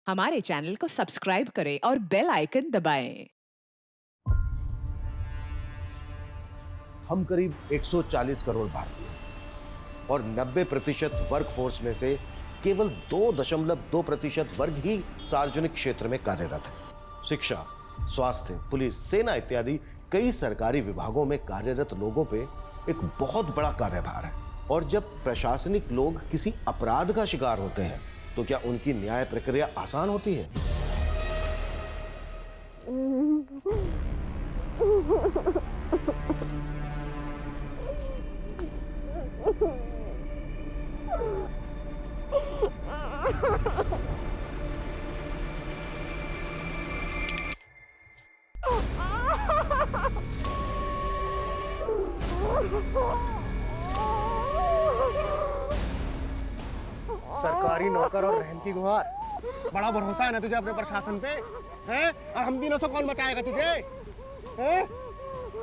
हमारे चैनल को सब्सक्राइब करें और बेल आइकन दबाएं। हम करीब 140 करोड़ भारतीय और 90% वर्कफोर्स में से केवल 2.2% वर्ग ही सार्वजनिक क्षेत्र में कार्यरत है। शिक्षा, स्वास्थ्य, पुलिस, सेना इत्यादि कई सरकारी विभागों में कार्यरत लोगों पे एक बहुत बड़ा कार्यभार है। और जब प्रशासनिक लोग किसी अपराध का शिकार होते हैं तो क्या उनकी न्याय प्रक्रिया आसान होती है? सरकारी नौकर और रहम की गुहार। बड़ा भरोसा है ना तुझे अपने प्रशासन पे, हैं? और हम तीनों से कौन बचाएगा तुझे, हैं?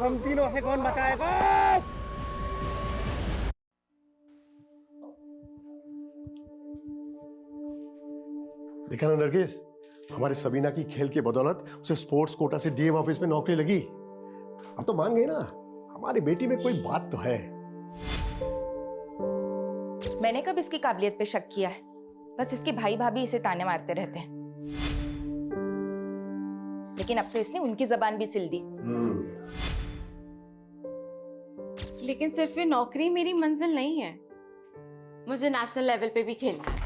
हम तीनों से कौन बचाएगा? देखा ना नरगिस, हमारे सबीना की खेल की बदौलत उसे स्पोर्ट्स कोटा से डीएम ऑफिस में नौकरी लगी। अब तो मान गई ना, हमारी बेटी में कोई बात तो है। मैंने कब इसकी काबिलियत पे शक किया है? बस इसके भाई भाभी इसे ताने मारते रहते हैं। लेकिन अब तो इसने उनकी जबान भी सिल दी। लेकिन सिर्फ ये नौकरी मेरी मंजिल नहीं है, मुझे नेशनल लेवल पे भी खेलना है।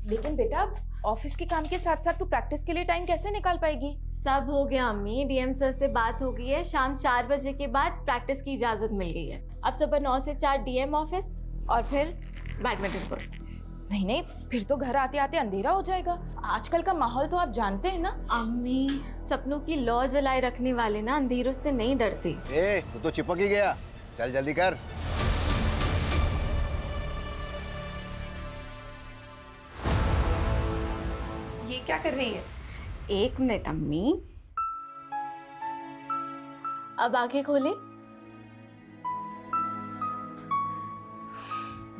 लेकिन बेटा, ऑफिस के काम के साथ साथ तू प्रैक्टिस के लिए टाइम कैसे निकाल पाएगी? सब हो गया अम्मी, डीएम सर से बात हो गई है। शाम 4 बजे के बाद प्रैक्टिस की इजाजत मिल गई है। अब सुबह 9 से 4 डीएम ऑफिस और फिर बैडमिंटन कोर्ट। नहीं नहीं, फिर तो घर आते आते अंधेरा हो जाएगा। आजकल का माहौल तो आप जानते हैं ना। अम्मी, सपनों की लौ जलाए रखने वाले ना अंधेरों से नहीं डरते। तू तो चिपक ही गया, चल जल्दी कर। ये क्या कर रही है? 1 मिनट अम्मी, अब आंखें खोले।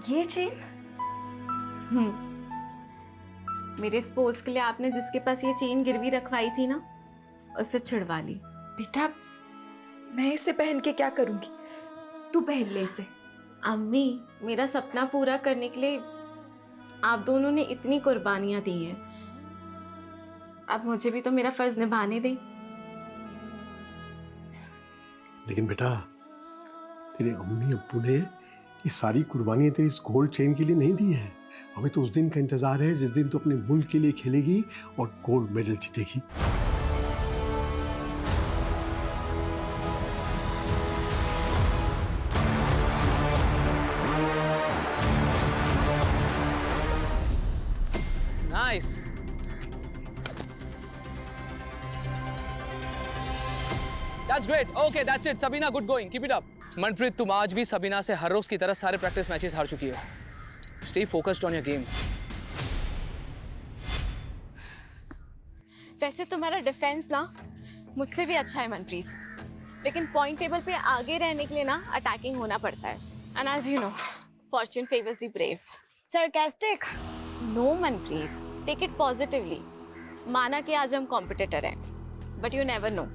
ये चेन? मेरे स्पोर्ट्स के लिए आपने जिसके पास ये चेन गिरवी रखवाई थी ना, उससे छुड़वा ली। बेटा, मैं इसे पहन के क्या करूंगी? तू पहन ले इसे। अम्मी, मेरा सपना पूरा करने के लिए आप दोनों ने इतनी कुर्बानियां दी हैं, अब मुझे भी तो मेरा फर्ज निभाने दें। लेकिन बेटा, तेरे अम्मी अब्बू ने ये सारी कुर्बानियां तेरी इस गोल्ड चेन के लिए नहीं दी है। हमें तो उस दिन का इंतजार है जिस दिन तू अपने मुल्क के लिए खेलेगी और गोल्ड मेडल जीतेगी। Nice. That's great. Okay, that's it. Sabina, good going. Keep it up. Manpreet, तुम आज भी सबीना से हर रोज की तरह सारे प्रैक्टिस मैचेस हार चुकी हो। Stay focused on your game. वैसे तुम्हारा डिफेंस ना मुझसे भी अच्छा है मनप्रीत, लेकिन पॉइंट टेबल पे आगे रहने के लिए ना अटैकिंग होना पड़ता है। And as you know, fortune favours the brave. Sarcastic? No Manpreet, take it positively. माना कि आज हम कॉम्पिटिटर हैं, बट यू नेवर नो,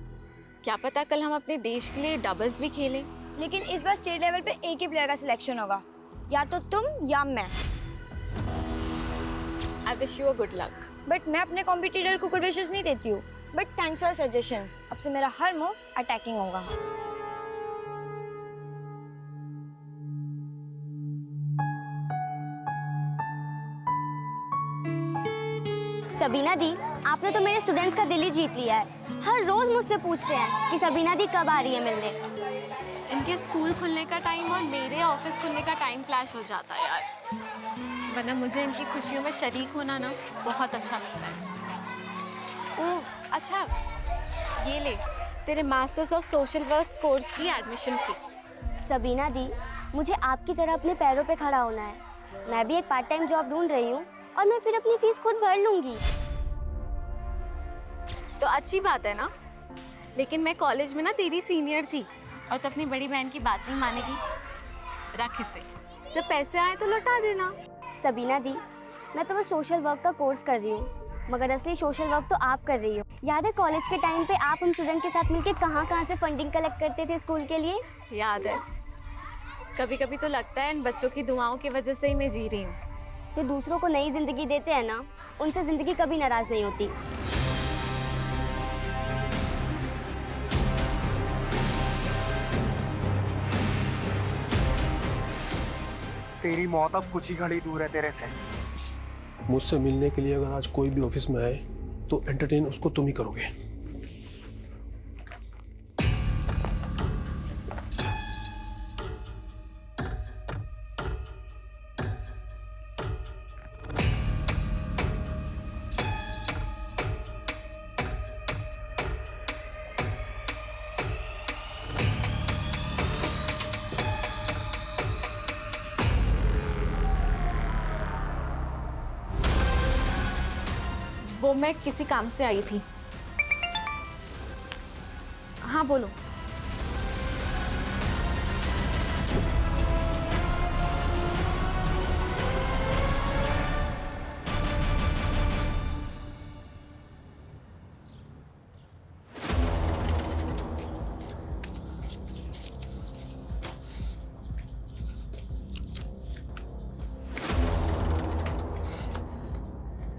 क्या पता कल हम अपने देश के लिए डबल्स भी खेलें। लेकिन इस बार स्टेट लेवल पे एक ही प्लेयर का सिलेक्शन होगा, या तो तुम या मैं। I wish you a good luck. But मैं अपने कॉम्पिटिटर को गुड विशेस नहीं देती हूँ। But thanks for suggestion. अब से मेरा हर मूव अटैकिंग होगा। सबीना दी, आपने तो मेरे स्टूडेंट्स का दिल ही जीत लिया है। हर रोज मुझसे पूछते हैं कि सबीना दी कब आ रही है मिलने। इनके स्कूल खुलने का टाइम और मेरे ऑफिस खुलने का टाइम क्लैश हो जाता है यार, वरना मुझे इनकी खुशियों में शरीक होना ना बहुत अच्छा लगता है। ओह अच्छा, ये ले तेरे masters of social work course की एडमिशन फी। सबीना दी, मुझे आपकी तरह अपने पैरों पे खड़ा होना है। मैं भी एक पार्ट टाइम जॉब ढूंढ रही हूँ और मैं फिर अपनी फीस खुद भर लूंगी। तो अच्छी बात है ना, लेकिन मैं कॉलेज में ना तेरी सीनियर थी और तो अपनी बड़ी बहन की बात नहीं मानेगी। रख इसे, जब पैसे आए तो लौटा देना। सबीना दी, मैं तो बस सोशल वर्क का कोर्स कर रही हूँ, मगर असली सोशल वर्क तो आप कर रही हो। याद है कॉलेज के टाइम पे आप हम स्टूडेंट के साथ मिलके कहाँ से फंडिंग कलेक्ट करते थे स्कूल के लिए? याद है। कभी कभी तो लगता है इन बच्चों की दुआओं की वजह से ही मैं जी रही हूँ। जो दूसरों को नई जिंदगी देते हैं ना, उनसे जिंदगी कभी नाराज नहीं होती। तेरी मौत अब कुछ ही घड़ी दूर है तेरे से। मुझसे मिलने के लिए अगर आज कोई भी ऑफिस में आए तो एंटरटेन उसको तुम ही करोगे। वो मैं किसी काम से आई थी। हाँ बोलो।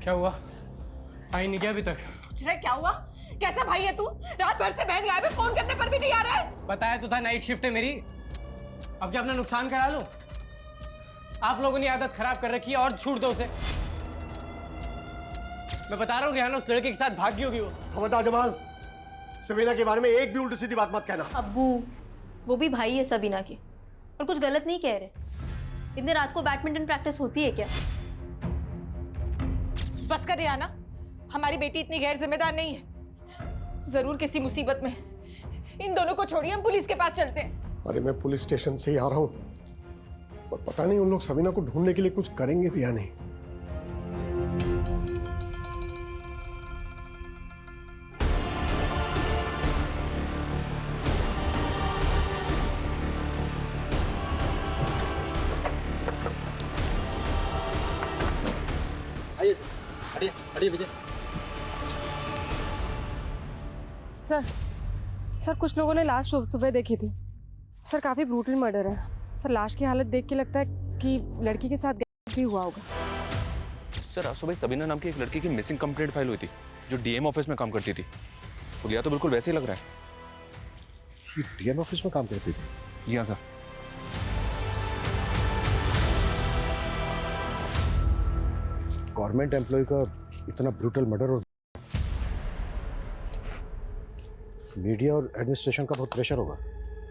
क्या हुआ? आई नहीं क्या अभी तक? पूछ रहे क्या हुआ? कैसा भाई है तू? रात भर से बहन गायब है, फोन करने पर भी नहीं आ रहा है। बताया तो था नाइट शिफ्ट है मेरी। अब क्या अपना नुकसान करा लूं? आप लोगों ने आदत खराब कर रखी है और छूट दो उसे। मैं बता रहा हूँ रिहाना उस लड़के के साथ भागी होगी वो। खबरदार जमाल, सबीना के बारे में एक भी उल्टी सीधी बात मत कहना। अब्बू, वो भी भाई है सबीना के और कुछ गलत नहीं कह रहे। इतने रात को बैडमिंटन प्रैक्टिस होती है क्या? बस कर रिहाना, हमारी बेटी इतनी गैर जिम्मेदार नहीं है। जरूर किसी मुसीबत में। इन दोनों को छोड़िए, हम पुलिस के पास चलते हैं। अरे मैं पुलिस स्टेशन से ही आ रहा हूँ, पर पता नहीं उन लोग सबीना को ढूंढने के लिए कुछ करेंगे भी या नहीं। सर कुछ लोगों ने लाश सुबह देखी थी। सर काफी ब्रूटल मर्डर है। सर लाश की हालत देख के लगता है कि लड़की के साथ भी हुआ होगा। सर आज सुबह सबीना नाम की एक लड़की की मिसिंग कंप्लेंट फाइल हुई थी जो डीएम ऑफिस में काम करती थी। पुलिया तो बिल्कुल वैसे ही लग रहा है। ये डीएम ऑफिस में काम करती थी? जी हाँ सर। गवर्नमेंट एम्प्लॉय का इतना ब्रूटल मर्डर और मीडिया और एडमिनिस्ट्रेशन का बहुत प्रेशर होगा।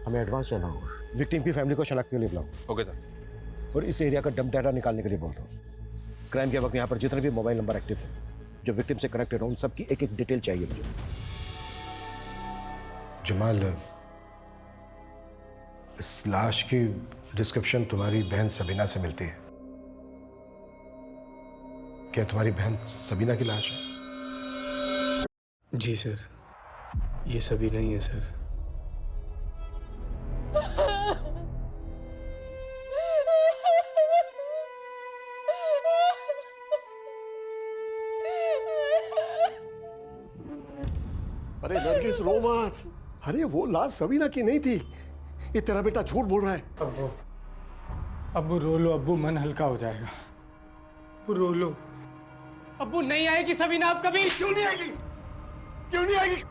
हमें एडवांस रहना होगा। विक्टिम की फैमिली को शनाख्त के लिए बुलाओ। Okay sir. और इस एरिया का डंप डाटा निकालने के लिए बोल दो। क्राइम के वक्त यहाँ पर जितने भी मोबाइल नंबर एक्टिव हैं जो विक्टिम से कनेक्टेड हो, उन सबकी एक एक डिटेल चाहिए मुझे। जमाल, इस लाश की डिस्क्रिप्शन तुम्हारी बहन सबीना से मिलती है। क्या तुम्हारी बहन सबीना की लाश है? जी सर, ये सभी नहीं है सर। अरे नरगिस रो मत। अरे वो लाश सबीना की नहीं थी। ये तेरा बेटा झूठ बोल रहा है। अब्बू रो लो अब्बू, मन हल्का हो जाएगा। अब्बू रो लो। अब्बू नहीं आएगी सबीना अब कभी। क्यों नहीं आएगी? क्यों नहीं आएगी?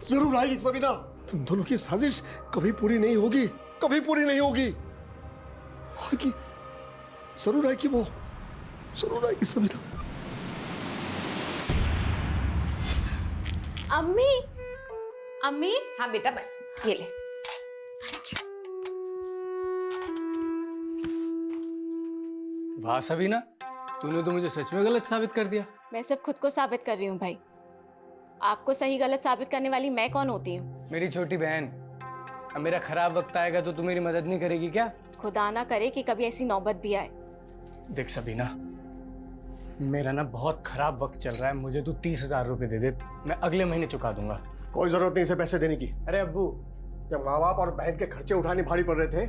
जरूर आएगी सबीना। तुम दोनों की साजिश कभी पूरी नहीं होगी, कभी पूरी नहीं होगी। आएगी, जरूर आएगी, वो जरूर आएगी सबीना। अम्मी, अम्मी। हाँ बेटा, बस ये ले। वाह सबीना, तूने तो मुझे सच में गलत साबित कर दिया। मैं सिर्फ खुद को साबित कर रही हूँ भाई। आपको सही गलत साबित करने वाली मैं कौन होती हूँ? मेरी छोटी बहन, अब मेरा खराब वक्त आएगा तो तू मेरी मदद नहीं करेगी क्या? खुदा ना करे कि कभी ऐसी नौबत भी आए। देख सबीना, मेरा ना बहुत खराब वक्त चल रहा है। मुझे तू 30,000 रुपए दे दे, मैं अगले महीने चुका दूंगा। कोई जरूरत नहीं इसे पैसे देने की। अरे अब्बू, जब माँ बाप और बहन के खर्चे उठाने भारी पड़ रहे थे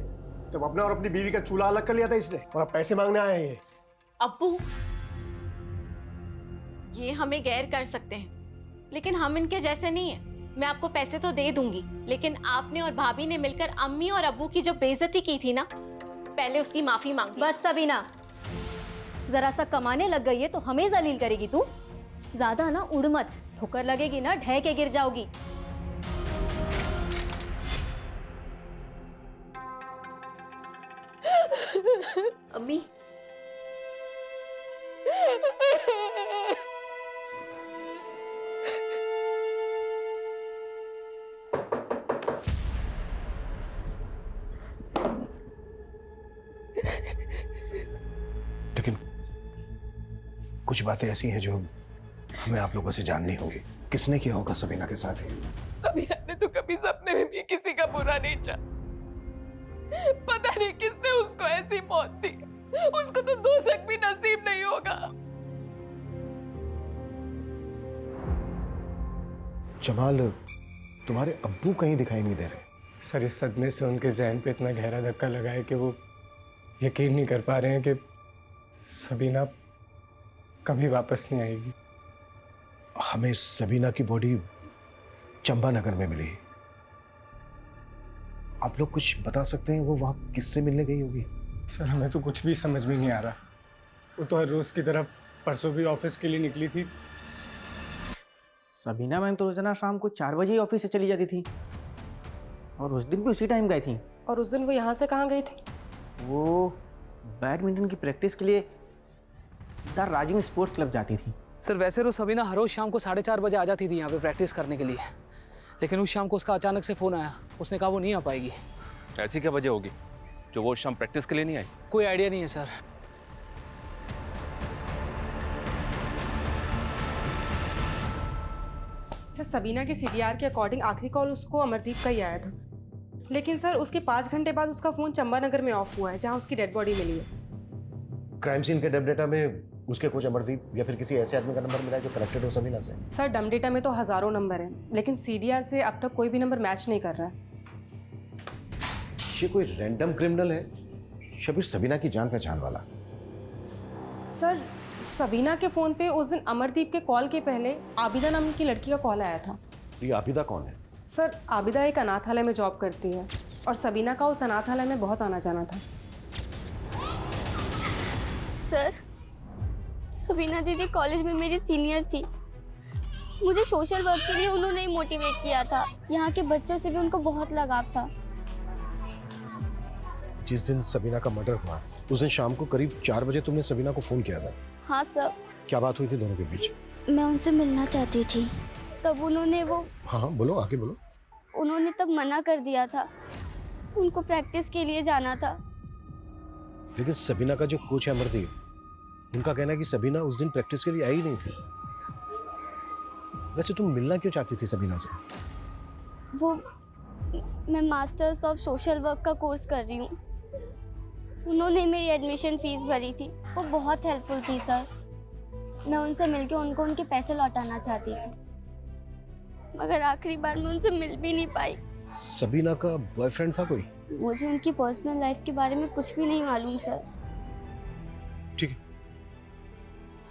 तब अपना और अपनी बीवी का चूल्हा अलग कर लिया था इसने, और अब पैसे मांगने आए हैं। अब्बू ये हमें गैर कर सकते हैं, लेकिन हम इनके जैसे नहीं हैं। मैं आपको पैसे तो दे दूंगी, लेकिन आपने और भाभी ने मिलकर अम्मी और अब्बू की जो बेइज्जती की थी ना, पहले उसकी माफी मांगी। बस सबीना, जरा सा कमाने लग गई है तो हमें जलील करेगी तू। ज्यादा ना उड़ मत, ठोकर लगेगी ना ढह के गिर जाओगी। अम्मी, लेकिन कुछ बातें ऐसी हैं जो हमें आप लोगों से जाननी होगी। किसने किया होगा सबीना के साथ ही? सबीना ने तो कभी सपने में भी किसी का बुरा नहीं चाहा। पता नहीं किसने उसको ऐसी मौत दी, उसको तो दोजख भी नसीब नहीं होगा। जमाल, तुम्हारे अब्बू कहीं दिखाई नहीं दे रहे। सर, इस सदमे से उनके जहन पे इतना गहरा धक्का लगा है कि वो यकीन नहीं कर पा रहे हैं कि सबीना कभी वापस नहीं आएगी। हमें सबीना की बॉडी चंपानगर में मिली। आप लोग कुछ बता सकते हैं वो वहाँ किससे मिलने गई होगी? सर, हमें तो कुछ भी समझ में नहीं आ रहा। वो तो हर रोज़ की तरह परसों भी ऑफिस के लिए निकली थी। सबीना मैम तो रोजाना शाम को 4 बजे ही ऑफिस से चली जाती थी, और उस दिन भी उसी टाइम गई थी। और उस दिन वो यहाँ से कहाँ गई थी? वो बैडमिंटन की प्रैक्टिस के लिए द राजीव स्पोर्ट्स क्लब जाती थी। सर वैसे तो सबीना हर रोज शाम को 4:30 बजे आ जाती थी यहाँ पे प्रैक्टिस करने के लिए, लेकिन उस शाम को उसका अचानक से फ़ोन आया। उसने कहा वो नहीं आ पाएगी। ऐसी क्या वजह होगी जो वो शाम प्रैक्टिस के लिए नहीं आई? कोई आइडिया नहीं है सर। सर, सबीना के सीडीआर के अकॉर्डिंग आखिरी कॉल उसको अमरदीप का ही आया था, लेकिन सर उसके 5 घंटे बाद उसका फ़ोन चंपानगर में ऑफ हुआ है, जहाँ उसकी डेड बॉडी मिली है। क्राइम सीन के डब डेटा में उसके कोच अमरदीप या फिर किसी ऐसे आदमी का नंबर मिला है जो कनेक्टेड हो सबीना से? सर, डम डेटा में तो हज़ारों नंबर हैं, लेकिन सीडीआर से अब तक कोई भी नंबर मैच नहीं कर रहा है। ये कोई रैंडम क्रिमिनल है या फिर सबीना की जान पहचान वाला? सर, सबीना के फ़ोन पे उस दिन अमरदीप के कॉल के पहले आबिदा नाम की लड़की का कॉल आया था। ये आबिदा कौन है? सर, आबिदा एक अनाथालय में जॉब करती है और सबीना का उस अनाथालय में बहुत आना जाना था। सर, सबीना दीदी कॉलेज में मेरी सीनियर थी। मुझे सोशल वर्क के लिए उन्होंने ही मोटिवेट किया था। यहाँ के बच्चों से भी उनको बहुत लगाव था। जिस दिन सबीना का मर्डर हुआ उस दिन शाम को करीब 4 बजे तुमने सबीना को फोन किया था। हाँ सर। क्या बात हुई थी दोनों के बीच? मैं उनसे मिलना चाहती थी, तब उन्होंने हाँ बोलो, आगे बोलो। उन्होंने तब मना कर दिया था। उनको प्रैक्टिस के लिए जाना था। लेकिन सबीना का जो कोच है अमरदीप, उनका कहना है कि सबीना उस दिन प्रैक्टिस के लिए आई नहीं थी। वैसे तुम मिलना क्यों चाहती थी सबीना से? मैं मास्टर्स ऑफ सोशल वर्क का कोर्स कर रही हूँ। उन्होंने मेरी एडमिशन फीस भरी थी। वो बहुत हेल्पफुल थी सर। मैं उनसे मिलके उनको उनके पैसे लौटाना चाहती थी, मगर आखिरी बार मैं उनसे मिल भी नहीं पाई। सबीना का बॉयफ्रेंड था कोई? मुझे उनकी पर्सनल लाइफ के बारे में कुछ भी नहीं मालूम सर। ठीक है,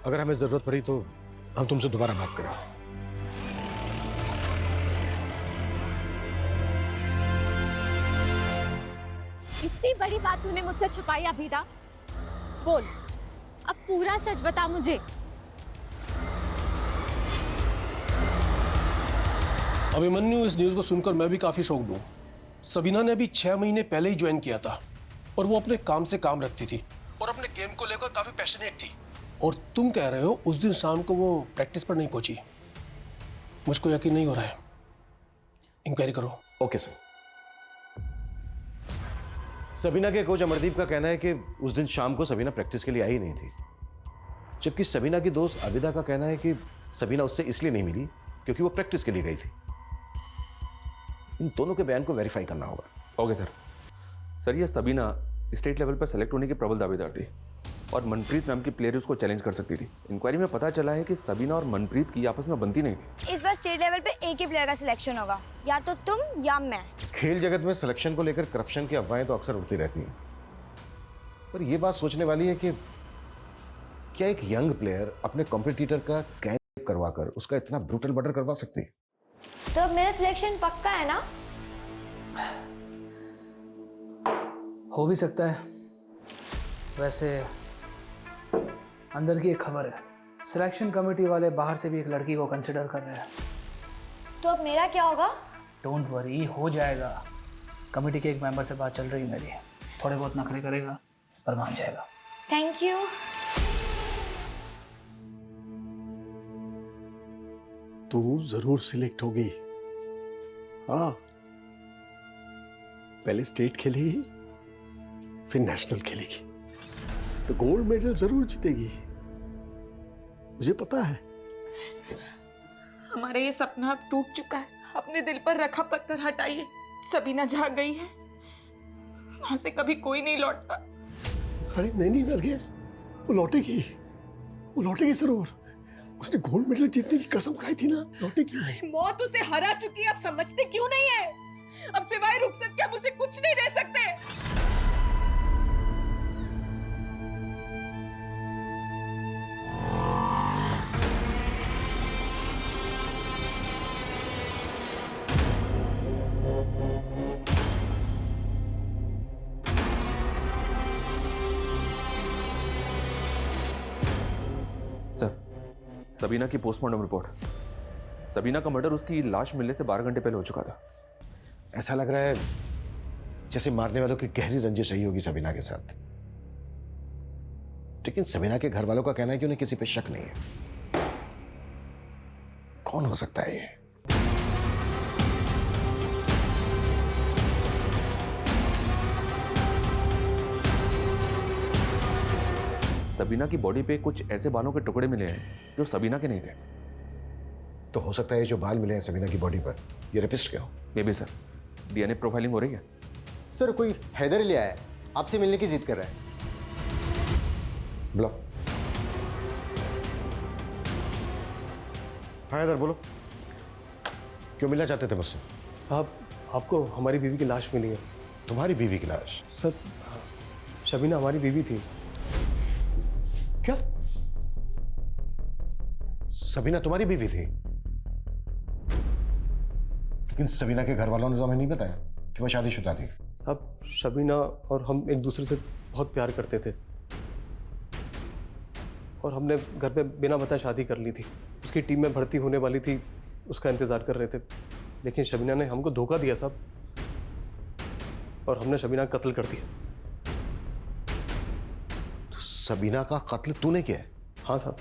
अगर हमें जरूरत पड़ी तो हम तुमसे दोबारा बात करें। इतनी बड़ी बात तूने मुझसे छुपाई अभिदा, बोल अब पूरा सच बता मुझे। अभिमन्यु, इस न्यूज़ को सुनकर मैं भी काफ़ी शॉक्ड हूँ। सबीना ने अभी 6 महीने पहले ही ज्वाइन किया था और वो अपने काम से काम रखती थी और अपने गेम को लेकर काफ़ी पैशनेट थी। और तुम कह रहे हो उस दिन शाम को वो प्रैक्टिस पर नहीं पहुंची। मुझको यकीन नहीं हो रहा है। इंक्वायरी करो। Okay sir. सबीना के कोच अमरदीप का कहना है कि उस दिन शाम को सबीना प्रैक्टिस के लिए आई नहीं थी, जबकि सबीना की दोस्त आबिदा का कहना है कि सबीना उससे इसलिए नहीं मिली क्योंकि वो प्रैक्टिस के लिए गई थी। इन दोनों के बयान को वेरीफाई करना होगा। Okay sir. सर, ये सबीना स्टेट लेवल पर सेलेक्ट होने की प्रबल दावेदार थी और मनप्रीत नाम की प्लेयर उसको चैलेंज कर सकती थी। इंक्वायरी में पता चला है कि सबीना और मनप्रीत की आपस में बनती नहीं थी। इस बार स्टेट लेवल पे एक ही प्लेयर का सिलेक्शन होगा, या तो तुम या मैं। खेल जगत में सिलेक्शन को लेकर करप्शन की अफवाहें तो अक्सर उड़ती रहती हैं, पर यह बात सोचने वाली है कि क्या एक यंग प्लेयर अपने कॉम्पिटिटर का गैंग करवाकर उसका इतना ब्रूटल मर्डर करवा सकती है? तो अब मेरा सिलेक्शन पक्का है ना? हो भी सकता है। वैसे अंदर की एक खबर है, सिलेक्शन कमेटी वाले बाहर से भी एक लड़की को कंसिडर कर रहे हैं। तो अब मेरा क्या होगा? डोंट वरी, हो जाएगा। कमेटी के एक मेंबर से बात चल रही है मेरी, थोड़े बहुत नखरे करेगा पर मान जाएगा। Thank you. तू जरूर सिलेक्ट होगी। हाँ, पहले स्टेट खेलेगी, फिर नेशनल खेलेगी, तो गोल्ड मेडल जरूर जीतेगी, मुझे पता है। हमारा ये सपना अब टूट चुका है। अपने दिल पर रखा पत्थर हटाइए। सबीना जहाँ गई है वहां से कभी कोई नहीं लौटता। अरे नहीं नरगिस, वो लौटेगी जरूर। उसने गोल्ड मेडल जीतने की कसम खाई थी ना, लौटेगी। मौत उसे हरा चुकी है, अब समझते क्यों नहीं है? अब सिवाय रुखसत के हम उसे कुछ नहीं दे सकते। सबीना की पोस्टमार्टम रिपोर्ट। सबीना का मर्डर उसकी लाश मिलने से 12 घंटे पहले हो चुका था। ऐसा लग रहा है जैसे मारने वालों की गहरी रंजिश रही होगी सबीना के साथ। लेकिन सबीना के घर वालों का कहना है कि उन्हें किसी पे शक नहीं है। कौन हो सकता है ये? सबीना की बॉडी पे कुछ ऐसे बालों के टुकड़े मिले हैं जो सबीना के नहीं थे। तो हो सकता है जो बाल मिले हैं सबीना की बॉडी पर, ये रेपिस्ट के हो। May be sir. DNA profiling हो रही है। सर कोई हैदर ले आया है, आपसे मिलने की जिद कर रहा है। बुलाओ। हाँ इधर बोलो, क्यों मिलना चाहते थे मुझसे? साहब, आपको हमारी बीवी की लाश मिली है। तुम्हारी बीवी की लाश? सर, शबीना हमारी बीवी थी। क्या? सबीना तुम्हारी बीवी थी? लेकिन सबीना के घर वालों ने तो हमें नहीं बताया कि वो शादीशुदा थी। साहब, शबीना और हम एक दूसरे से बहुत प्यार करते थे और हमने घर पे बिना बताए शादी कर ली थी। उसकी टीम में भर्ती होने वाली थी, उसका इंतज़ार कर रहे थे, लेकिन शबीना ने हमको धोखा दिया साहब, और हमने शबीना का कत्ल कर दिया। तो सबीना का कत्ल तूने किया है? हाँ साहब,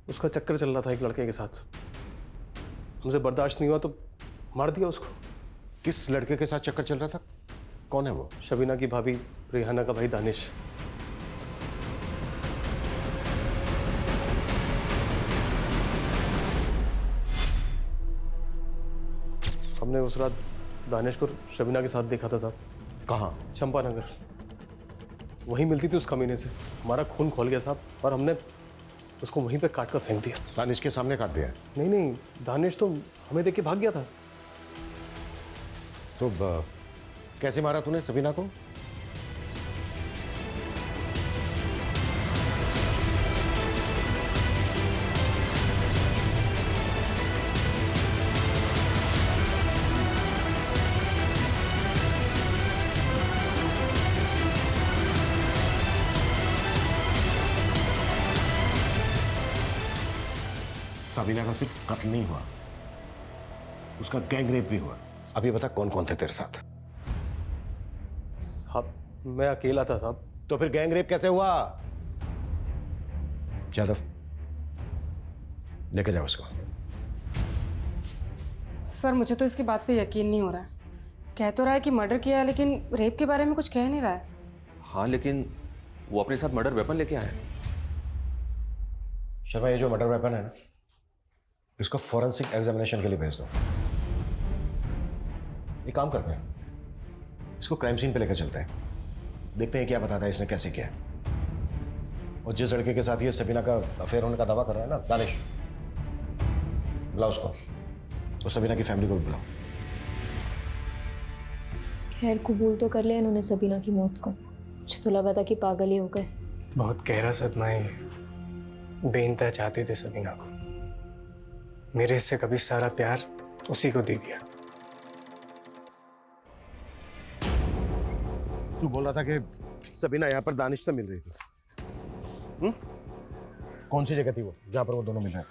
उसका चक्कर चल रहा था एक लड़के के साथ, हमसे बर्दाश्त नहीं हुआ तो मार दिया उसको। किस लड़के के साथ चक्कर चल रहा था? कौन है वो? शबीना की भाभी रेहाना का भाई दानिश। हमने उस रात दानिश को शबीना के साथ देखा था साहब। कहाँ? चंपानगर। वहीं मिलती थी उस कमीने से। हमारा खून खोल गया साहब, और हमने उसको वहीं पे काट कर फेंक दिया। दानिश के सामने काट दिया? नहीं नहीं, दानिश तो हमें देख के भाग गया था। तो कैसे मारा तूने सबीना को? सबीना का सिर्फ कत्ल नहीं हुआ, उसका गैंग रेप भी हुआ। अब ये बता कौन कौन थे तेरे साथ? साहब, मैं अकेला था साहब। तो फिर गैंग रेप कैसे हुआ? यादव, लेके जाओ उसको। सर, मुझे तो इसकी बात पे यकीन नहीं हो रहा है। कह तो रहा है कि मर्डर किया है, लेकिन रेप के बारे में कुछ कह नहीं रहा है। हाँ, लेकिन वो अपने साथ मर्डर वेपन लेके आया है। शर्मा, ये जो मर्डर वेपन है ना, इसको फॉरेंसिक एग्जामिनेशन के लिए भेज दो। एक काम करते हैं, इसको क्राइम सीन पे लेकर चलते हैं, देखते हैं क्या बताता है इसने कैसे किया। और जिस लड़के के साथ ये सबीना का अफेयर होने का दावा कर रहा है ना, दानिश, बुलाओ उसको, और सबीना की फैमिली को भी बुलाओ। खैर, कबूल तो कर लिया इन्होंने सबीना की मौत को। मुझे तो लगा था कि पागल ही हो गए। बहुत गहरा सदमा है। बेइंतहा चाहते थे सबीना को, मेरे से कभी सारा प्यार उसी को दे दिया। तू बोल रहा था कि सबीना यहाँ पर दानिश से मिल रही थी। कौन सी जगह थी वो जहाँ पर वो दोनों मिल रहे थे?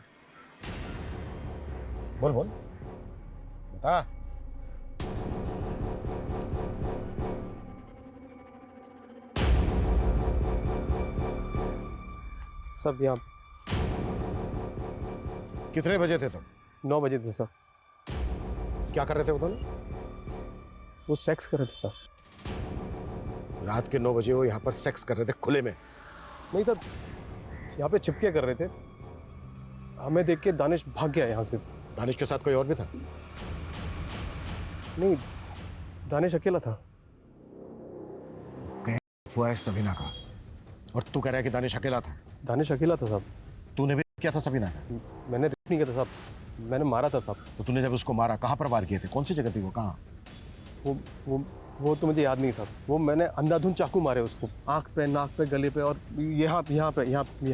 बोल बोल बता। सब यहाँ कितने बजे थे तुम? 9 बजे थे सर। क्या कर रहे थे वो दोनों? वो सेक्स कर रहे थे सर। रात के 9 बजे वो यहाँ पर सेक्स कर रहे थे खुले में? नहीं सर, यहाँ पे छिपके कर रहे थे। हमें देख के दानिश भाग गया यहाँ से। दानिश के साथ कोई और भी था? नहीं, दानिश अकेला था। हुआ है सबीना का, और तू कह रहा है कि दानिश अकेला था? दानिश अकेला था साहब। तूने भी किया था सबीना का? मैंने रेप नहीं किया था साहब, मैंने मारा था साहब। तो तूने जब उसको मारा कहाँ पर वार किए थे? कौन सी जगह थी वो? कहाँ? वो तो मुझे याद नहीं साहब। वो मैंने अंधाधुंध चाकू मारे उसको, आंख पे, नाक पे, गले पे, और यहाँ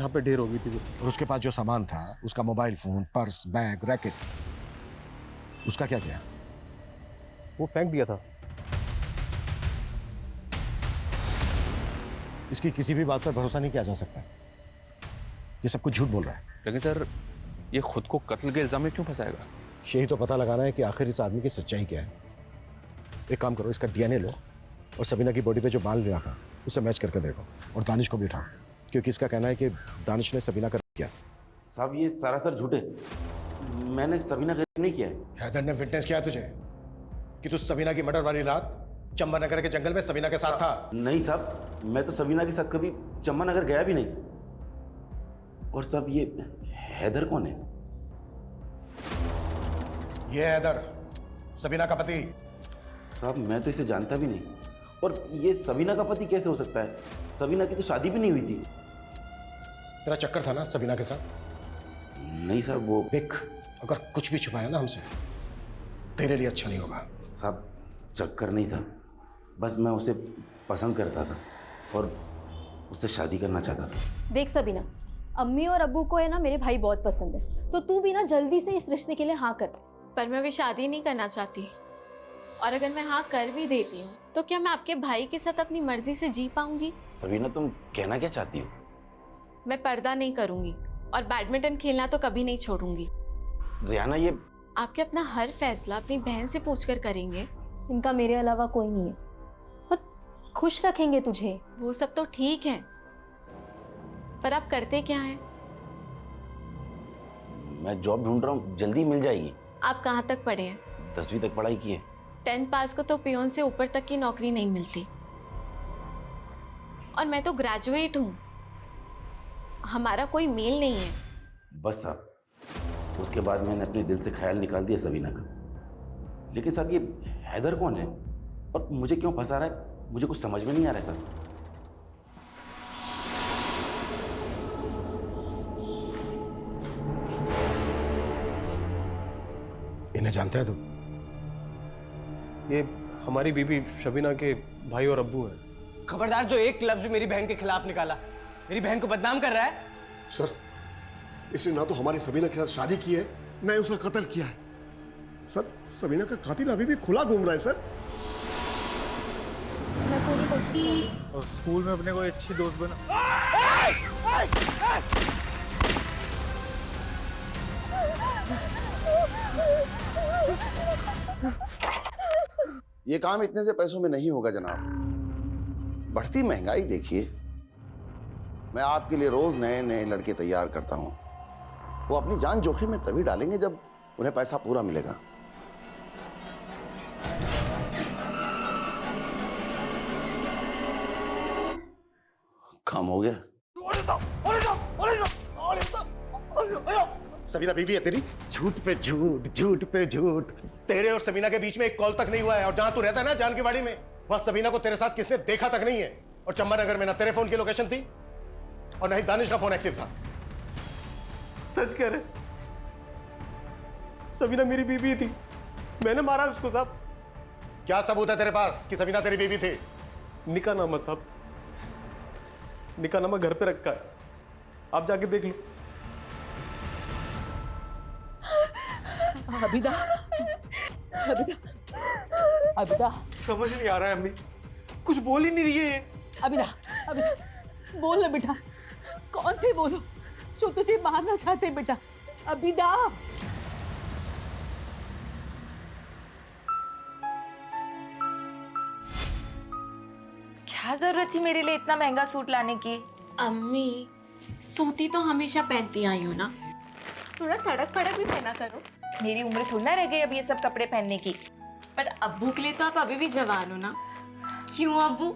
पे ढेर हो गई थी वो। और उसके पास जो सामान था, उसका mobile phone, purse, bag, racket, उसका क्या किया? वो फेंक दिया था। इसकी किसी भी बात पर भरोसा नहीं किया जा सकता। ये सब कुछ झूठ बोल रहा है। लेकिन सर, ये खुद को कत्ल के इल्जाम में क्यों फंसाएगा? यही तो पता लगाना है कि आखिर इस आदमी की सच्चाई क्या है। एक काम करो, इसका डीएनए लो और सबीना की बॉडी पे जो बाल मिला था उससे मैच करके देखो, और दानिश को भी उठाओ, क्योंकि इसका कहना है कि दानिश ने सबीना का किया। साहब ये सरासर झूठे, मैंने सबीना का नहीं किया है। हैदर ने विटनेस किया तुझे कि तू सबीना की मर्डर वाली रात चंबा के जंगल में सबीना के साथ था? नहीं साहब, मैं तो सबीना के साथ कभी चंबा नगर गया भी नहीं। और साहब ये हैदर कौन है? ये हैदर सबीना का पति। साहब मैं तो इसे जानता भी नहीं, और ये सबीना का पति कैसे हो सकता है? सबीना की तो शादी भी नहीं हुई थी। तेरा चक्कर था ना सबीना के साथ? नहीं साहब, वो देख, अगर कुछ भी छुपाया ना हमसे, तेरे लिए अच्छा नहीं होगा। साहब चक्कर नहीं था, बस मैं उसे पसंद करता था और उससे शादी करना चाहता था। देख सबीना, अम्मी और अब्बू को है ना मेरे भाई बहुत पसंद है, तो तू भी ना जल्दी से इस रिश्ते के लिए हाँ कर। पर मैं भी शादी नहीं करना चाहती, और अगर मैं हाँ कर भी देती हूँ तो क्या मैं आपके भाई के साथ अपनी मर्जी से जी पाऊंगी? सबीना तुम कहना क्या चाहती हो? मैं पर्दा नहीं करूंगी और बैडमिंटन खेलना तो कभी नहीं छोड़ूंगी। रियाना ये आपके अपना हर फैसला अपनी बहन से पूछकर करेंगे। इनका मेरे अलावा कोई नहीं है, और खुश रखेंगे तुझे। वो सब तो ठीक है, पर आप करते क्या हैं? मैं जॉब ढूंढ रहा हूँ, जल्दी मिल जाएगी। आप कहाँ तक पढ़े हैं? 10वीं तक पढ़ाई की है। 10th पास को तो पियोन से ऊपर तक की नौकरी नहीं मिलती, और मैं तो ग्रेजुएट हूँ। हमारा कोई मेल नहीं है। बस साहब, उसके बाद मैंने अपने दिल से ख्याल निकाल दिया सबीना का। लेकिन साहब ये हैदर कौन है और मुझे क्यों फंसा रहा है, मुझे कुछ समझ में नहीं आ रहा है साहब। इन्हें जानते हैं तुम? ये हमारी बीबी शबीना के भाई और अब्बू हैं। खबरदार, जो एक लफ्ज मेरी बहन के खिलाफ निकाला, मेरी बहन को बदनाम कर रहा है। सर, इसने ना तो हमारी सबीना के साथ शादी की है, ना ही उसका कत्ल किया है। सर, सबीना का कातिल अभी भी खुला घूम रहा है सर। मैं पूरी कोशिश करूंगी। और स्कूल में अपने कोई अच्छी दोस्त बना। ये काम इतने से पैसों में नहीं होगा जनाब। बढ़ती महंगाई देखिए, मैं आपके लिए रोज नए नए लड़के तैयार करता हूं। वो अपनी जान जोखिम में तभी डालेंगे जब उन्हें पैसा पूरा मिलेगा। काम हो गया। सबीना बीवी है तेरी? झूठ पे झूठ, झूठ पे झूठ। तेरे और सबीना के बीच में एक कॉल तक नहीं हुआ है, और जहां तू रहता है ना जानकीवाड़ी में, वहां सबीना को तेरे साथ किसने देखा तक नहीं है। और चंबा नगर में ना तेरे फोन की लोकेशन थी और ना ही दानिश का फोन एक्टिव था। सच कह रहे, सबीना मेरी बीवी थी, मैंने मारा उसको साहब। क्या सबूत है तेरे पास कि सबीना तेरी बीवी थी? निकाहनामा साहब, निकाहनामा घर पे रखा है, आप जाके देख लो। अबिदा, अबिदा, अबिदा, समझ नहीं आ रहा है अम्मी, कुछ बोल ही नहीं रही है ये। अबिदा, अबिदा, बोल ना बेटा, कौन थे वो लोग जो तुझे मारना चाहते बेटा? अबिदा, क्या जरूरत थी मेरे लिए इतना महंगा सूट लाने की? अम्मी, सूती तो हमेशा पहनती आई हो ना, थोड़ा तड़क फड़क भी पहना करो। मेरी उम्र थोड़ी ना रह गई अब ये सब कपड़े पहनने की। पर अब्बू के लिए तो आप अभी भी जवान हो ना, क्यों अब्बू?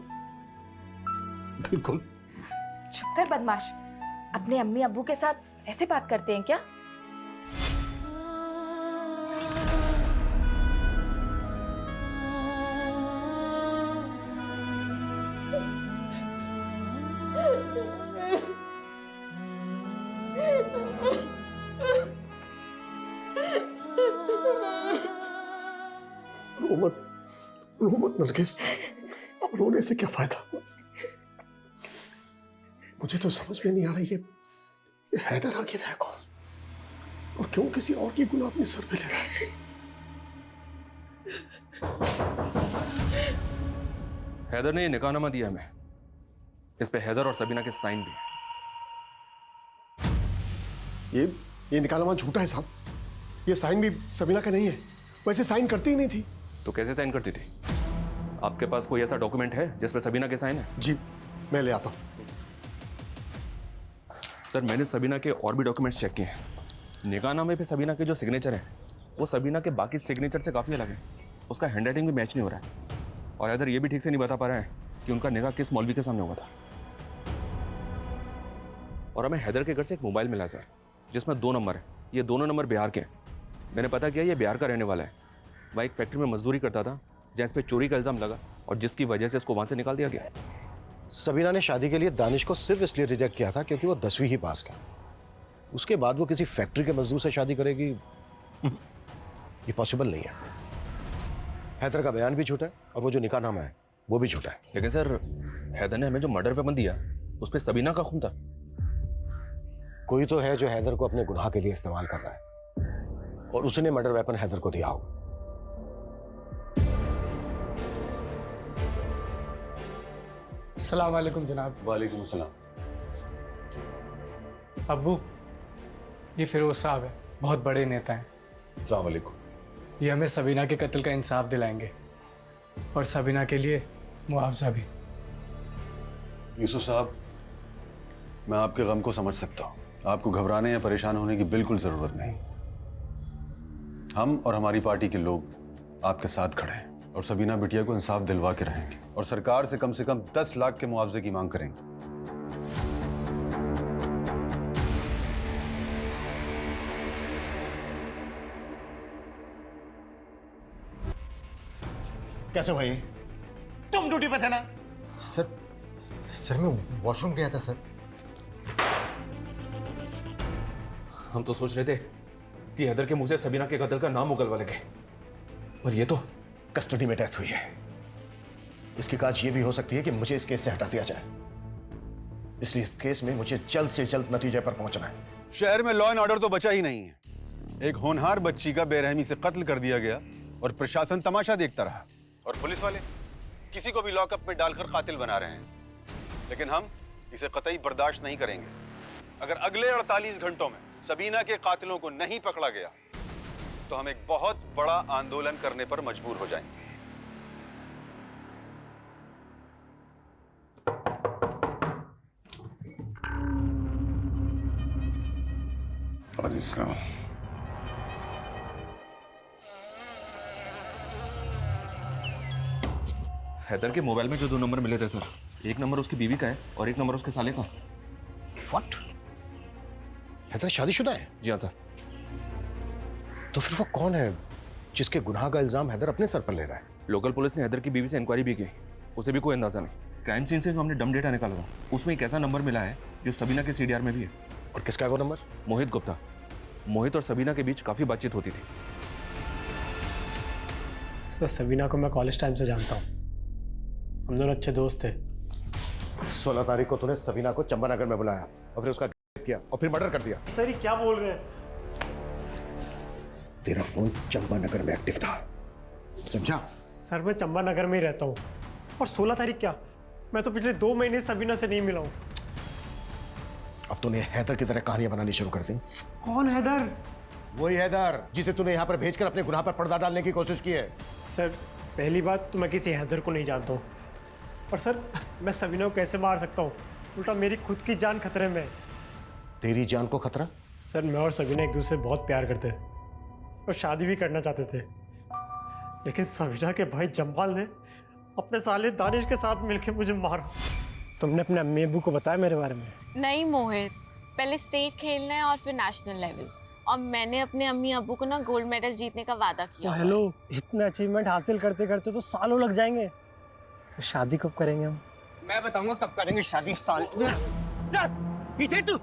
बिल्कुल। चुप कर बदमाश, अपने अम्मी अब्बू के साथ ऐसे बात करते हैं क्या? रो मत नरगिस, रोने से क्या फायदा? मुझे तो समझ में नहीं आ रही है ये हैदर आखिर है कौन और क्यों किसी और की गुनाह अपने सर पे ले रहा है? हैदर ने ये निकाहनामा दिया हमें, इस पे हैदर और सबीना के साइन भी है। ये निकाहनामा झूठा है साहब, ये साइन भी सबीना का नहीं है, वैसे साइन करती ही नहीं थी। तो कैसे साइन करती थी? आपके पास कोई ऐसा डॉक्यूमेंट है जिस पे सबीना के साइन है? जी मैं ले आता हूं। सर मैंने सबीना के और भी डॉक्यूमेंट्स चेक किए हैं, निकाहनामे पे सबीना के जो सिग्नेचर है वो सबीना के बाकी सिग्नेचर से काफ़ी अलग है, उसका हैंडराइटिंग भी मैच नहीं हो रहा है और हैदर ये भी ठीक से नहीं बता पा रहा है कि उनका निकाह किस मौलवी के सामने हुआ था। और हमें हैदर के घर से एक मोबाइल मिला सर जिसमें 2 नंबर है, ये दोनों नंबर बिहार के हैं। मैंने पता किया ये बिहार का रहने वाला है, वह एक फैक्ट्री में मजदूरी करता था जहाँ इस पर चोरी का इल्ज़ाम लगा और जिसकी वजह से इसको वहाँ से निकाल दिया गया। सबीना ने शादी के लिए दानिश को सिर्फ इसलिए रिजेक्ट किया था क्योंकि वो 10वीं ही पास था। उसके बाद वो किसी फैक्ट्री के मजदूर से शादी करेगी, ये पॉसिबल नहीं है। हैदर का बयान भी झूठा है और वो जो निकाहनामा है वो भी झूठा है। लेकिन सर हैदर ने हमें जो मर्डर वेपन दिया उस पर सबीना का खून था। कोई तो है जो हैदर को अपने गुनाह के लिए इस्तेमाल कर रहा है और उसने मर्डर वेपन हैदर को दिया होगा। अस्सलाम वालेकुम जनाब। वालेकुम सलाम। अब्बू, ये फिरोज साहब है, बहुत बड़े नेता हैं। अस्सलाम वालेकुम। ये हमें सबीना के कत्ल का इंसाफ दिलाएंगे और सबीना के लिए मुआवजा भी। यूसुफ साहब, मैं आपके गम को समझ सकता हूँ, आपको घबराने या परेशान होने की बिल्कुल ज़रूरत नहीं। हम और हमारी पार्टी के लोग आपके साथ खड़े हैं और सबीना बिटिया को इंसाफ दिलवा के रहेंगे और सरकार से कम 10 लाख के मुआवजे की मांग करेंगे। कैसे भाई? तुम ड्यूटी पे थे ना? सर मैं वॉशरूम गया था सर। हम तो सोच रहे थे कि हैदर के मुंह से सबीना के कत्ल का नाम उगलवा लगे, और ये तो कस्टडी में डेथ हुई है। इसकी काज ये भी हो सकती है कि मुझे इस केस से हटा दिया जाए, इसलिए इस केस में मुझे जल्द से जल्द नतीजे पर पहुंचना है। शहर में लॉ एंड ऑर्डर तो बचा ही नहीं है। एक होनहार बच्ची का बेरहमी से कत्ल कर दिया गया और प्रशासन तमाशा देखता रहा, और पुलिस वाले किसी को भी लॉकअप में डालकर कातिल बना रहे हैं। लेकिन हम इसे कतई बर्दाश्त नहीं करेंगे। अगर अगले 48 घंटों में सबीना के कातिलों को नहीं पकड़ा गया तो हम एक बहुत बड़ा आंदोलन करने पर मजबूर हो जाएंगे। हैदर के मोबाइल में जो 2 नंबर मिले थे सर, एक नंबर उसकी बीवी का है और एक नंबर उसके साले का। व्हाट? हैदर शादीशुदा है? जी हाँ सर। तो फिर वो कौन है जिसके गुनाह का इल्जाम हैदर अपने सर पर ले रहा है? लोकल पुलिस ने हैदर की बीवी से इंक्वायरी भी की, उसे भी कोई अंदाजा नहीं। क्राइम सीन से जो हमने डम डेटा निकाला था उसमें एक ऐसा नंबर मिला है जो सबीना के सीडीआर में भी है। और किसका है वो नंबर? मोहित गुप्ता। मोहित और सबीना के बीच काफी बातचीत होती थी। सर सबीना को मैं कॉलेज टाइम से जानता हूँ, हम दोनों अच्छे दोस्त थे। 16 तारीख को तूने सबीना को चंपानगर में बुलाया और फिर उसका किया और फिर मर्डर कर दिया। सर ये क्या बोल रहे हैं? तेरा फोन चंपानगर में एक्टिव था, समझा? सर मैं चंबा नगर में ही रहता हूँ। और 16 तारीख क्या, मैं तो पिछले 2 महीने सबीना से नहीं मिला हूँ। अब तूने हैदर की तरह कहानियां बनानी शुरू कर दी। कौन हैदर? वही हैदर जिसे तूने यहाँ पर भेजकर अपने गुनाह पर पर्दा डालने की कोशिश की है। सर पहली बात तो मैं किसी हैदर को नहीं जानता हूँ, और सर मैं सबीना को कैसे मार सकता हूँ? उल्टा मेरी खुद की जान खतरे में है। तेरी जान को खतरा? सर मैं और सबीना एक दूसरे से बहुत प्यार करते थे और शादी भी करना चाहते थे, लेकिन सबीना के भाई जम्बाल ने अपने साले दानिश के साथ मिलकर मुझे मारा। तुमने अपने अम्मी अब्बू को बताया मेरे बारे में? नहीं मोहित, पहले स्टेट खेलना है और फिर नेशनल लेवल, और मैंने अपने अम्मी अब्बू को ना गोल्ड मेडल जीतने का वादा किया। हेलो, इतने अचीवमेंट हासिल करते करते तो सालों लग जाएंगे। तो शादी कब करेंगे हम? मैं बताऊंगा कब करेंगे शादी। साल पीछे तू।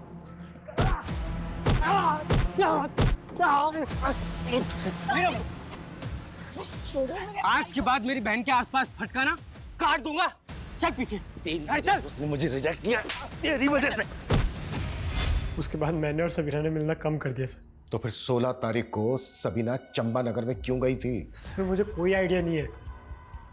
आज के बाद मेरी बहन के आसपास फटकाना काट दूंगा। चल पीछे। चल। उसने मुझे रिजेक्ट किया तेरी वजह से। उसके बाद मैंने और सबीना ने मिलना कम कर दिया सर। तो फिर 16 तारीख को सबीना चंपानगर में क्यों गई थी? सर मुझे कोई आइडिया नहीं है।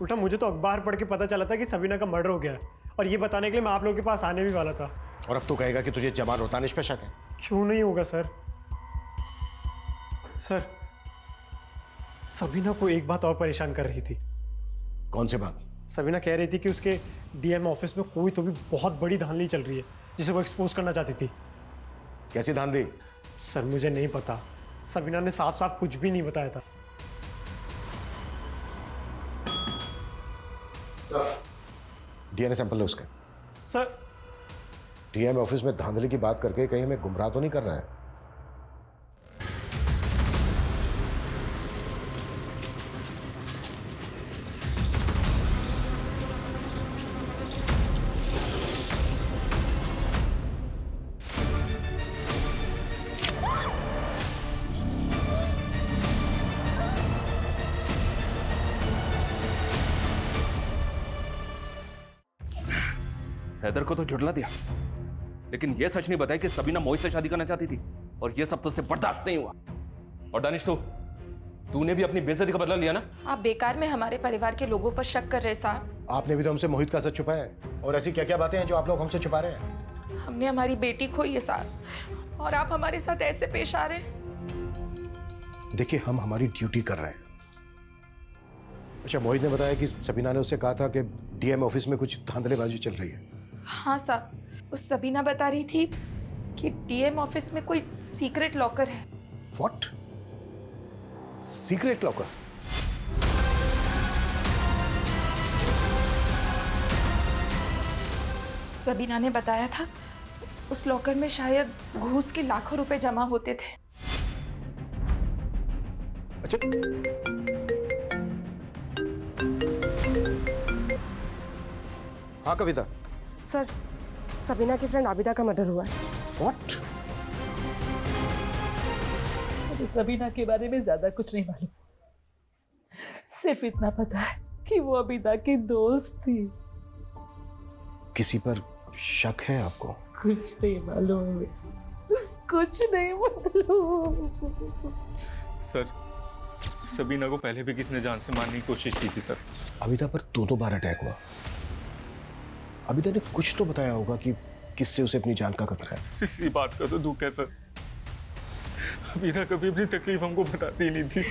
उल्टा मुझे तो अखबार पढ़ के पता चला था कि सबीना का मर्डर हो गया है, और ये बताने के लिए मैं आप लोगों के पास आने भी वाला था। और अब तो कहेगा कि तुझे जमाल और दानिश पे शक है। क्यों नहीं होगा सर? सर सबीना को एक बात और परेशान कर रही थी। कौन सी बात? सबीना कह रही थी कि उसके डीएम ऑफिस में कोई तो भी बहुत बड़ी धांधली चल रही है जिसे वो एक्सपोज करना चाहती थी। कैसी धांधली? सर मुझे नहीं पता, सबीना ने साफ साफ कुछ भी नहीं बताया था। सर डीएनए सैंपल लो उसका। सर डीएम ऑफिस में धांधली की बात करके कहीं हमें गुमराह तो नहीं कर रहा है? हैदर को तो झुठला दिया, लेकिन यह सच नहीं बताया कि सबीना मोहित से शादी करना चाहती थी, और यह सब तुझसे बर्दाश्त नहीं हुआ। और दानिश तूने भी अपनी बेइज्जती का बदला लिया ना? आप बेकार में हमारे परिवार के लोगों पर शक कर रहे साहब। आपने भी तो हमसे मोहित का सच छुपाया है, और ऐसी क्या क्या बातें हैं जो आप लोग हमसे छुपा रहे हैं? हमने हमारी बेटी खोई है साहब, और आप हमारे साथ ऐसे पेश आ रहे हैं। देखिए हम हमारी ड्यूटी कर रहे हैं। अच्छा, मोहित ने बताया कि सबीना ने उससे कहा था कि डीएम ऑफिस में कुछ धांधलेबाजी चल रही है। हाँ साहब, उस सबीना बता रही थी कि डीएम ऑफिस में कोई सीक्रेट लॉकर है। व्हाट? Secret locker? सबीना ने बताया था उस लॉकर में शायद घूस के लाखों रुपए जमा होते थे। अच्छा, हाँ कविता। सर सबीना की फ्रेंड आबिदा का मर्डर हुआ है। व्हाट? मुझे सबीना के बारे में ज्यादा कुछ नहीं मालूम, सिर्फ इतना पता है कि वो अबिदा की दोस्त थी। किसी पर शक है आपको? कुछ नहीं मालूम, कुछ नहीं मालूम। सर सबीना को पहले भी किसी ने जान से मारने की कोशिश की थी सर। अबिदा पर 2 बार अटैक हुआ। अबिदा ने कुछ तो बताया होगा कि किससे उसे अपनी जान का खतरा है। इसी बात का तो दुख है सर, अबिदा कभी अपनी तकलीफ हमको बताती नहीं थी।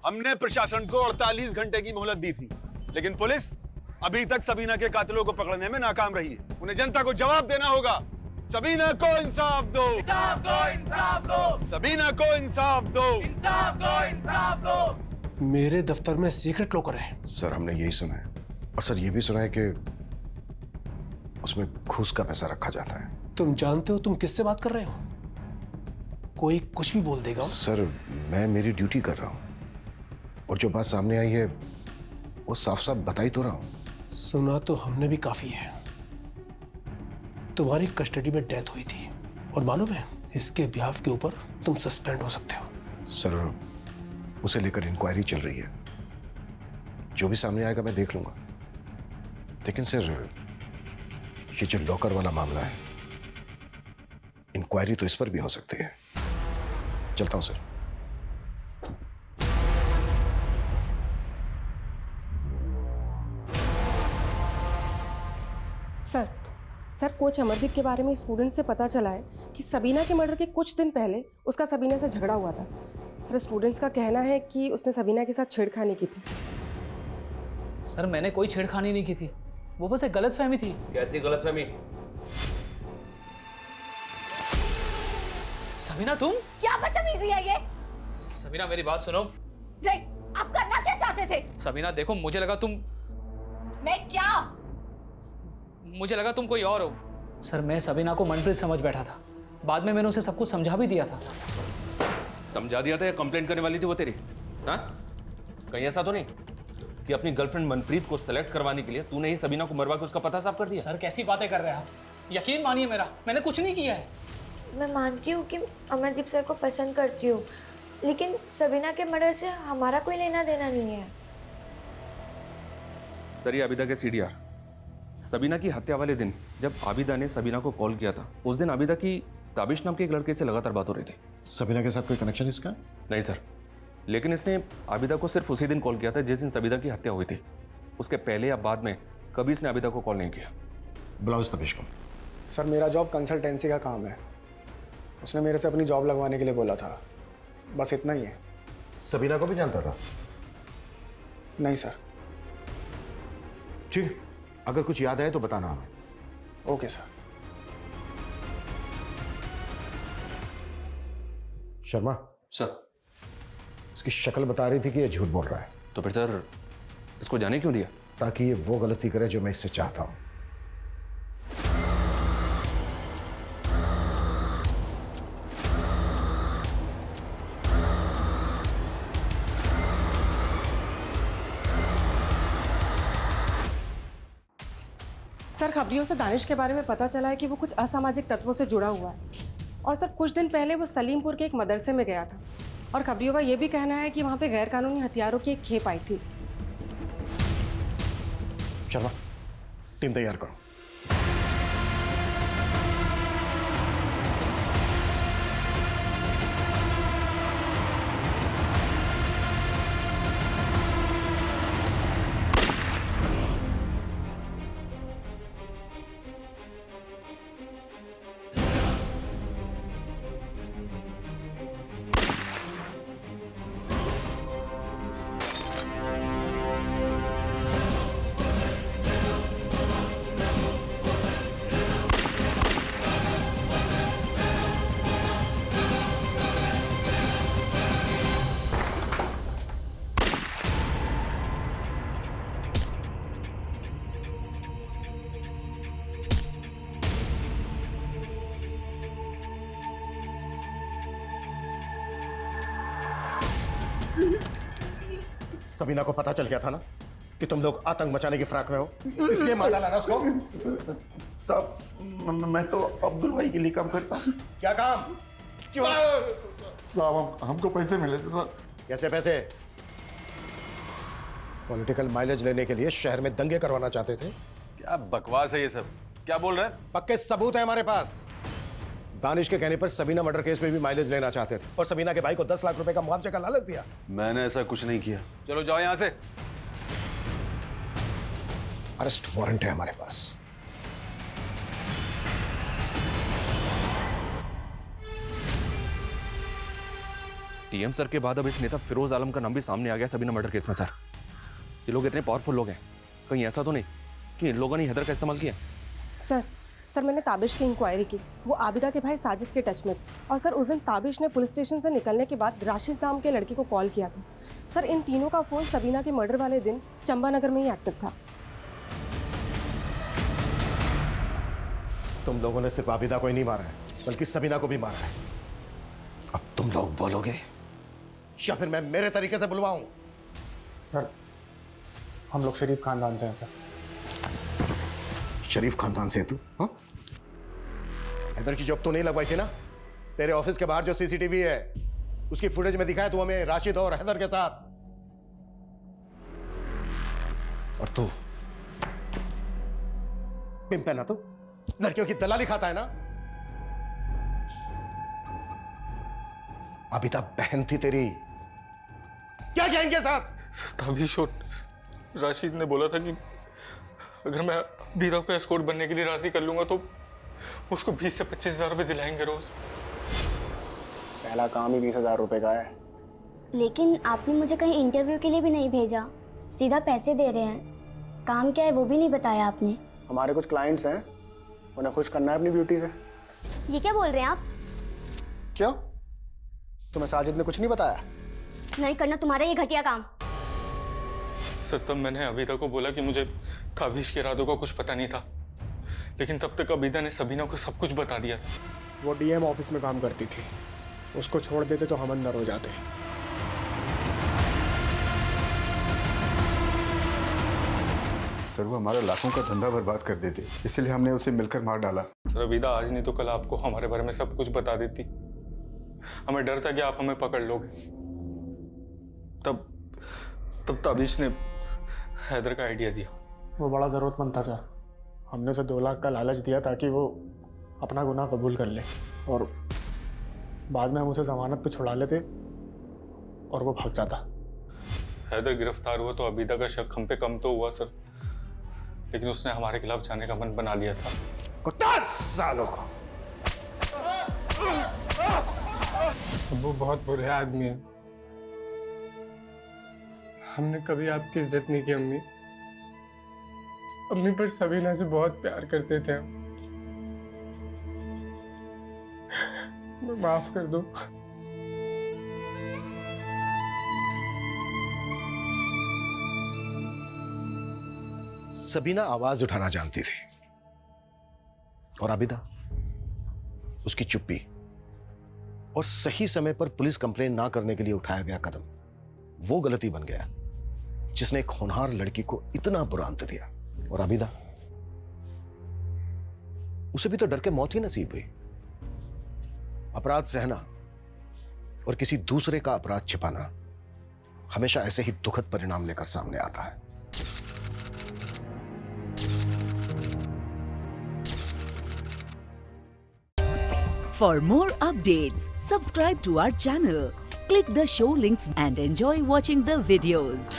हमने प्रशासन को 48 घंटे की मोहलत दी थी, लेकिन पुलिस अभी तक सबीना के कातिलों को पकड़ने में नाकाम रही है। उन्हें जनता को जवाब देना होगा। सबीना को इंसाफ दो, इंसाफ दो, इंसाफ दो, सबीना को इंसाफ दो, इंसाफ दो, इंसाफ दो। मेरे दफ्तर में सीक्रेट लॉकर है। सर हमने यही सुना है, और सर ये भी सुना है कि उसमें घूस का पैसा रखा जाता है। तुम जानते हो तुम किससे बात कर रहे हो? कोई कुछ भी बोल देगा। सर मैं मेरी ड्यूटी कर रहा हूँ, और जो बात सामने आई है वो साफ साफ बताई तो रहा हूँ। सुना तो हमने भी काफी है। तुम्हारी कस्टडी में डेथ हुई थी, और मालूम है इसके बिहाफ के ऊपर तुम सस्पेंड हो सकते हो। सर उसे लेकर इंक्वायरी चल रही है, जो भी सामने आएगा मैं देख लूंगा। लेकिन सर ये जो लॉकर वाला मामला है, इंक्वायरी तो इस पर भी हो सकती है। चलता हूं sir. Sir sir coach Amardeep के बारे में स्टूडेंट से पता चला है कि सबीना के मर्डर के कुछ दिन पहले उसका सबीना से झगड़ा हुआ था। सर स्टूडेंट्स का कहना है कि उसने सबीना के साथ छेड़खानी की थी। सर मैंने कोई छेड़खानी नहीं की थी, वो बस एक गलतफहमी थी। कैसी गलतफहमी? सबीना तुम? क्या बदतमीजी है ये? सबीना मेरी बात सुनो। आप करना क्या चाहते थे? सबीना देखो, मुझे लगा तुम तुम कोई और हो। सर मैं सबीना को मनप्रीत समझ बैठा था, बाद में मैंने उसे सब कुछ समझा भी दिया था। समझा दिया था या कंप्लेंट करने वाली थी वो तेरी? हाँ, कहीं ऐसा तो नहीं कि अपनी गर्लफ्रेंड मनप्रीत को सेलेक्ट करवाने के लिए तूने ही सबीना को मरवा के उसका पता साफ कर दिया? सर कैसी बातें कर रहे हैं आप? यकीन मानिए मेरा, मैंने कुछ नहीं किया है। मैं मानती हूँ कि अमरदीप सर को पसंद करती हूँ, लेकिन सबीना के मर्डर से हमारा कोई लेना देना नहीं है। सर ये आबिदा के सीडीआर। सबीना की हत्या वाले दिन जब आबिदा ने सबीना को कॉल किया था, उस दिन आबिदा की ताबिश नाम के एक लड़के से लगातार बात हो रही थी। सबीना के साथ कोई कनेक्शन इसका? नहीं सर, लेकिन इसने आबिदा को सिर्फ उसी दिन कॉल किया था जिस दिन सबीना की हत्या हुई थी। उसके पहले या बाद में कभी इसने आबिदा को कॉल नहीं किया। ब्लाउज तबिश को। सर मेरा जॉब कंसल्टेंसी का काम है, उसने मेरे से अपनी जॉब लगवाने के लिए बोला था, बस इतना ही है। सबीना को भी जानता था? नहीं सर। ठीक, अगर कुछ याद आए तो बताना हमें। Okay sir. शर्मा सर, इसकी शक्ल बता रही थी कि ये झूठ बोल रहा है। तो फिर सर इसको जाने क्यों दिया? ताकि ये वो गलती करे जो मैं इससे चाहता हूं। सर खबरियों से दानिश के बारे में पता चला है कि वो कुछ असामाजिक तत्वों से जुड़ा हुआ है, और सर कुछ दिन पहले वो सलीमपुर के एक मदरसे में गया था, और खबरियों का ये भी कहना है कि वहाँ पे गैरकानूनी हथियारों की एक खेप आई थी। शर्मा, टीम तैयार करो। सबीना को पता चल गया था ना कि तुम लोग आतंक मचाने की फिराक में हो, इसलिए मार डाला ना उसको। साहब मैं तो अब्दुल भाई के लिए काम करता हूँ। क्या काम? क्यों? साहब हमको पैसे मिले थे सर। कैसे पैसे? पॉलिटिकल माइलेज लेने के लिए शहर में दंगे करवाना चाहते थे? क्या बकवास है ये सब? क्या बोल रहे हैं? पक्के सबूत है हमारे पास। दानिश के कहने पर सबीना मर्डर केस में भी माइलेज लेना चाहते थे और सबीना के भाई को 10 लाख रुपए का मुआवजे का लालच दिया। मैंने ऐसा कुछ नहीं किया। चलो जाओ यहां से। अरेस्ट वारंट है हमारे पास। टीएम सर के बाद अब इस नेता फिरोज आलम का नाम भी सामने आ गया सबीना मर्डर केस में। सर ये लोग इतने पावरफुल लोग हैं, कहीं ऐसा तो नहीं कि इन लोगों ने हैदर का इस्तेमाल किया? सर मैंने ताबिश की इंक्वायरी की, वो आबिदा के भाई साजिद के टच में। और सर उस दिन ताबिश ने पुलिस स्टेशन से निकलने के बाद राशिद नाम के लड़के को कॉल किया था। सर इन तीनों का फोन सबीना के मर्डर वाले दिन चंबानगर में ही एक्टिव था। तुम लोगों ने सिर्फ आबिदा को ही नहीं मारा है, बल्कि सबीना को भी मारा है। अब तुम लोग बोलोगे या फिर मैं मेरे तरीके से बुलवाऊं? सर हम लोग शरीफ खानदान से हैं सर। शरीफ खानदान से है तू? हाँ? हैदर की जॉब तो नहीं लगवाई थी ना? तेरे ऑफिस के बाहर जो सीसीटीवी है उसकी फुटेज में दिखाया तू हमें राशिद और हैदर के साथ। और तू पिंप है ना? तू लड़कियों की दलाली खाता है ना? अबिता बहन थी तेरी, क्या जाएंगे साथ? ताबिश और राशिद ने बोला था कि अगर मैं अबीदा को एस्कॉर्ट बनने के लिए राजी कर लूंगा तो उसको 20 से 25,000 रुपए दिलाएंगे रोज। पहला काम ही 20,000 रुपए का है। लेकिन आपने मुझे कहीं इंटरव्यू के लिए भी नहीं भेजा, सीधा पैसे दे रहे हैं। काम क्या है वो भी नहीं बताया आपने। हमारे कुछ क्लाइंट्स हैं, उन्हें खुश करना है अपनी ब्यूटी से। ये क्या बोल रहे हैं आप? क्यों, तुम्हें साजिद ने कुछ नहीं बताया? नहीं करना तुम्हारा ये घटिया काम। सर तब मैंने अबीदा को बोला कि मुझे ताबिश के इरादों का कुछ पता नहीं था, लेकिन तब तक अबीदा ने सबीना को सब कुछ बता दिया था। वो डीएम ऑफिस में काम करती थी, उसको छोड़ देते तो हम अंदर हो जाते। सर वो हमारा लाखों का धंधा बर्बाद कर देते, इसलिए हमने उसे मिलकर मार डाला। सर अबीदा आज नहीं तो कल आपको हमारे बारे में सब कुछ बता देती। हमें डर था कि आप हमें पकड़ लोगे। तब ताबिश ने हैदर का आइडिया दिया। वो बड़ा ज़रूरतमंद था सर, हमने उसे 2 लाख का लालच दिया ताकि वो अपना गुनाह कबूल कर ले, और बाद में हम उसे जमानत पे छुड़ा लेते और वो भाग जाता। हैदर गिरफ्तार हुआ तो अबीदा का शक हम पे कम तो हुआ सर, लेकिन उसने हमारे खिलाफ जाने का मन बना लिया था। 10 सालों का। वो बहुत बुरे आदमी है। हमने कभी आपकी इज्जत नहीं की अम्मी। अम्मी पर सबीना से बहुत प्यार करते थे हम। माफ कर दो। सबीना आवाज उठाना जानती थी, और आबिदा उसकी चुप्पी और सही समय पर पुलिस कंप्लेन ना करने के लिए उठाया गया कदम वो गलती बन गया जिसने एक होनहार लड़की को इतना बुरा अंत दिया। और आबिदा, उसे भी तो डर के मौत ही नसीब हुई। अपराध सहना और किसी दूसरे का अपराध छिपाना हमेशा ऐसे ही दुखद परिणाम लेकर सामने आता है। For more updates, subscribe to our channel, click the show links and enjoy watching the videos.